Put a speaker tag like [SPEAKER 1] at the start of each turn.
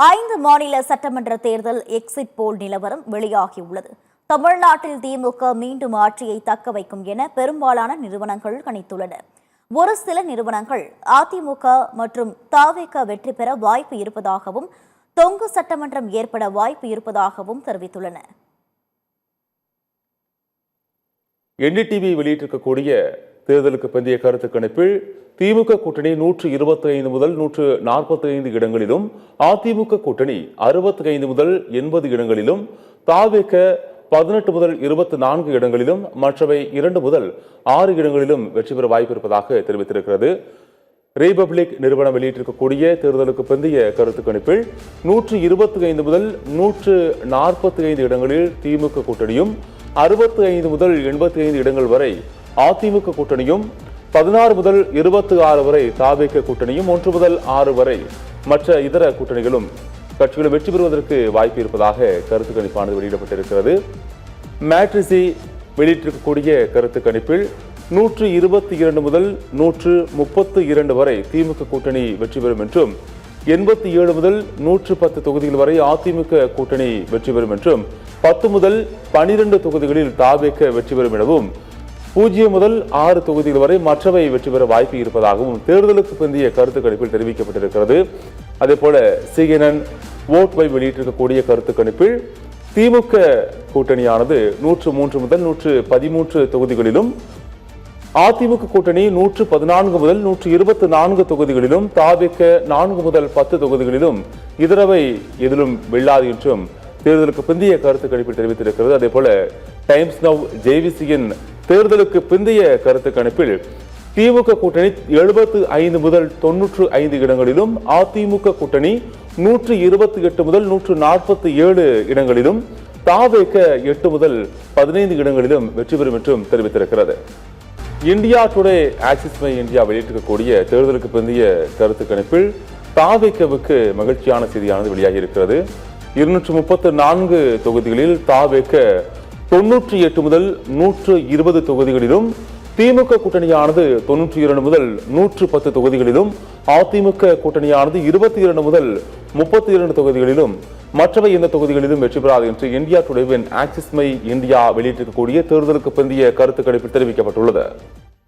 [SPEAKER 1] 5 மாநில சட்டமன்ற தேர்தல் எக்ஸிட் போல் நிலவரம் வெளியாகியுள்ளது. தமிழ்நாட்டில் திமுக மீண்டும் ஆட்சியை தக்க வைக்கும் என பெரும்பாலான நிறுவனங்கள் கணித்துள்ளன. ஒரு சில நிறுவனங்கள் அதிமுக மற்றும் தவிக வெற்றி பெற வாய்ப்பு இருப்பதாகவும் தொங்கு சட்டமன்றம் ஏற்பட வாய்ப்பு இருப்பதாகவும் தெரிவித்துள்ளன.
[SPEAKER 2] என்டிடிவி வெளியிட்டிருக்கக்கூடிய தேர்தலுக்கு பிந்தைய கருத்து கணிப்பில் திமுக கூட்டணி 125 முதல் 145 இடங்களிலும், அதிமுக கூட்டணி 65 முதல் 80 இடங்களிலும், தவிக 18 முதல் 24 இடங்களிலும், மற்றவை 2 முதல் 6 இடங்களிலும் வெற்றி பெற வாய்ப்பு இருப்பதாக தெரிவித்திருக்கிறது. ரிபப்ளிக் நிறுவனம் வெளியிட்டிருக்கக்கூடிய தேர்தலுக்கு பிந்தைய கருத்து கணிப்பில் 125 முதல் 145 இடங்களில் திமுக கூட்டணியும், 65 முதல் 85 இடங்கள் வரை அதிமுக கூட்டணியும், 16 முதல் 26 வரை தவிக கூட்டணியும், 1 முதல் 6 வரை மற்ற இதர கூட்டணிகளும் கட்சிகளும் வெற்றி பெறுவதற்கு வாய்ப்பு இருப்பதாக கருத்து கணிப்பானது வெளியிடப்பட்டிருக்கிறது. மேட்ரிசி வெளியிட்டிருக்கக்கூடிய கருத்து கணிப்பில் 122 முதல் 132 வரை திமுக கூட்டணி வெற்றி பெறும் என்றும், 87 முதல் 110 தொகுதிகள் வரை அதிமுக கூட்டணி வெற்றி பெறும் என்றும், 10 முதல் 12 தொகுதிகளில் தவிக வெற்றி பெறும் எனவும், 0 முதல் 6 தொகுதிகள் வரை மற்றவை வெற்றி பெற வாய்ப்பு இருப்பதாகவும் தேர்தலுக்கு பிந்தைய கருத்து கணிப்பில் தெரிவிக்கப்பட்டிருக்கிறது. அதேபோல CNN வோட் வெளியிட்டிருக்கக்கூடிய கருத்து கணிப்பில் திமுக கூட்டணியானது 103 முதல் 113 தொகுதிகளிலும், அதிமுக கூட்டணி 114 முதல் 124 தொகுதிகளிலும், தவிக 4 முதல் 10 தொகுதிகளிலும், இதரவை எதிலும் வெல்லாது என்றும் தேர்தலுக்கு பிந்தைய கருத்து கணிப்பில் தெரிவித்திருக்கிறது. அதேபோல டைம்ஸ் நவ் JVCயின் தேர்தலுக்கு பிந்தைய கருத்து கணிப்பில் திமுக கூட்டணி 75 முதல் 95 இடங்களிலும், அதிமுக கூட்டணி 128 முதல் 147 இடங்களிலும், தவிக 8 முதல் 15 இடங்களிலும் வெற்றி பெறும் என்றும் தெரிவித்திருக்கிறது. India Today Axis My India வெளியிட்டிருக்கக்கூடிய தேர்தலுக்கு பிந்தைய கருத்து கணிப்பில் தவிகவுக்கு மகிழ்ச்சியான செய்தியானது வெளியாகி இருக்கிறது. 234 தொகுதிகளில் தவிக 98 முதல் 120 தொகுதிகளிலும், திமுக கூட்டணியானது 92 முதல் 110 தொகுதிகளிலும், அதிமுக கூட்டணியானது 22 முதல் 32 தொகுதிகளிலும், மற்றவை எந்த தொகுதிகளிலும் வெற்றி பெறாது என்று இந்தியா டுடேவின் ஆக்சிஸ் மை இந்தியா வெளியிட்டிருக்கக்கூடிய தேர்தலுக்கு பிந்தைய கருத்து கணிப்பில் தெரிவிக்கப்பட்டுள்ளது.